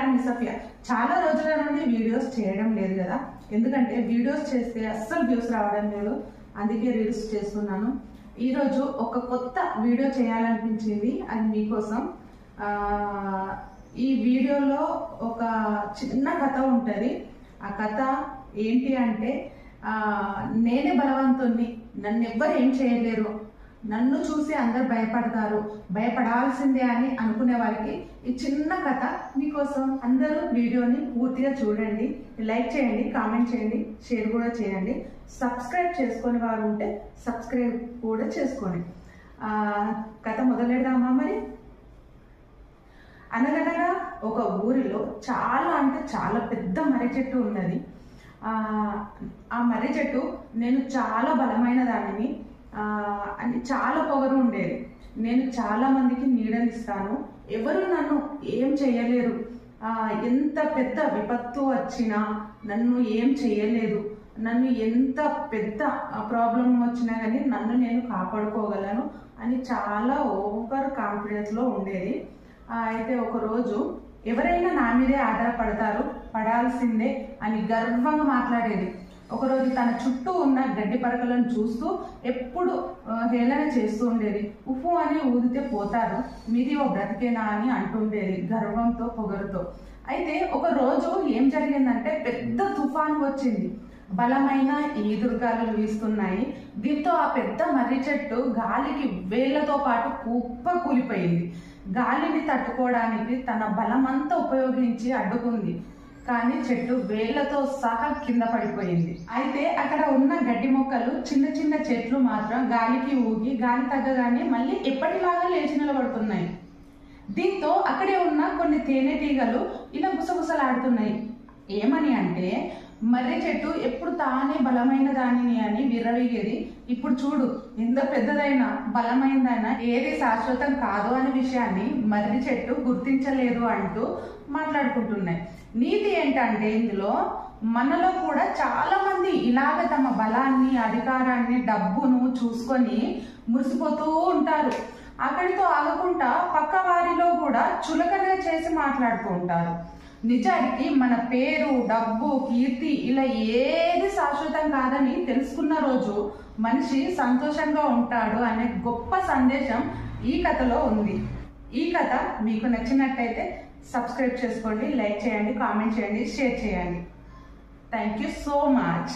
Madam Safia చాలా రోజుల నుండి వీడియోస్ చేయడం లేదు కదా, ఎందుకంటే వీడియోస్ చేస్తే అస్సలు వ్యూస్ రావడం లేదు, అందుకే రీల్స్ చేస్తున్నాను. ఈరోజు ఒక కొత్త వీడియో చేయాలనిపించింది, అది మీకోసం. ఈ వీడియోలో ఒక చిన్న కథ ఉంటుంది. ఆ కథ ఏంటి అంటే, నేనే బలవంతుణ్ణి, నన్ను ఎవ్వరు ఏం చేయలేరు, నన్ను చూసి అందరు భయపడతారు, భయపడాల్సిందే అని అనుకునే వారికి ఈ చిన్న కథ మీకోసం. అందరూ వీడియోని పూర్తిగా చూడండి, లైక్ చేయండి, కామెంట్ చేయండి, షేర్ కూడా చేయండి. సబ్స్క్రైబ్ చేసుకునే వారు ఉంటే సబ్స్క్రైబ్ కూడా చేసుకోండి. కథ మొదలెడదామా మరి? అనగనగా ఒక ఊరిలో చాలా అంటే చాలా పెద్ద మర్రి చెట్టు ఉన్నది. ఆ మర్రి చెట్టు నేను చాలా బలమైన దానిని అని చాలా పొగరు ఉండేది. నేను చాలా మందికి నీడనిస్తాను, ఎవరు నన్ను ఏం చేయలేరు, ఎంత పెద్ద విపత్తు వచ్చినా నన్ను ఏం చేయలేదు, నన్ను ఎంత పెద్ద ప్రాబ్లం వచ్చినా కానీ నన్ను నేను కాపాడుకోగలను అని చాలా ఓవర్ కాన్ఫిడెన్స్లో ఉండేది. అయితే ఒకరోజు ఎవరైనా నా మీదే ఆధారపడతారు, పడాల్సిందే అని గర్వంగా మాట్లాడేది. ఒకరోజు తన చుట్టూ ఉన్న గడ్డి పరకలను చూస్తూ ఎప్పుడు హేళన చేస్తూ ఉండేది. ఉఫు అని ఊదితే పోతారు, మీది ఓ బ్రతికేనా అని అంటుండేది గర్వంతో, పొగరుతో. అయితే ఒక రోజు ఏం జరిగిందంటే, పెద్ద తుఫాను వచ్చింది, బలమైన ఈదురుగాలులు వీస్తున్నాయి. దీంతో ఆ పెద్ద మర్రి చెట్టు గాలికి వేళ్లతో పాటు కుప్ప కూలిపోయింది. గాలిని తట్టుకోవడానికి తన బలమంతా ఉపయోగించి అడ్డుకుంది, కానీ చెట్టు వేళ్లతో సహా కింద పడిపోయింది. అయితే అక్కడ ఉన్న గడ్డి మొక్కలు, చిన్న చిన్న చెట్లు మాత్రం గాలికి ఊగి గాలి తగ్గగానే మళ్ళీ ఎప్పటిలాగా లేచి నిలబడుతున్నాయి. దీంతో అక్కడే ఉన్న కొన్ని తేనెటీగలు ఇలా గుసగుసలాడుతున్నాయి. ఏమని అంటే, మర్రి చెట్టు ఎప్పుడు తానే బలమైన దానిని అని విర్రవీగేది, ఇప్పుడు చూడు ఎంత పెద్దదైనా బలమైనదైనా ఏది శాశ్వతం కాదు అనే విషయాన్ని మర్రి చెట్టు గుర్తించలేదు అంటూ మాట్లాడుకుంటున్నాయి. నీతి ఏంటంటే, ఇందులో మనలో కూడా చాలా మంది ఇలాగ తమ బలాన్ని, అధికారాన్ని, డబ్బును చూసుకొని మురిసిపోతూ ఉంటారు. అక్కడితో ఆగకుండా పక్క వారిలో కూడా చులకన చేసి మాట్లాడుతూ ఉంటారు. నిజానికి మన పేరు, డబ్బు, కీర్తి ఇలా ఏది శాశ్వతం కాదని తెలుసుకున్న రోజు మనిషి సంతోషంగా ఉంటాడు అనే గొప్ప సందేశం ఈ కథలో ఉంది. ఈ కథ మీకు నచ్చినట్టయితే సబ్స్క్రైబ్ చేసుకోండి, లైక్ చేయండి, కామెంట్ చేయండి, షేర్ చేయండి. Thank you so much.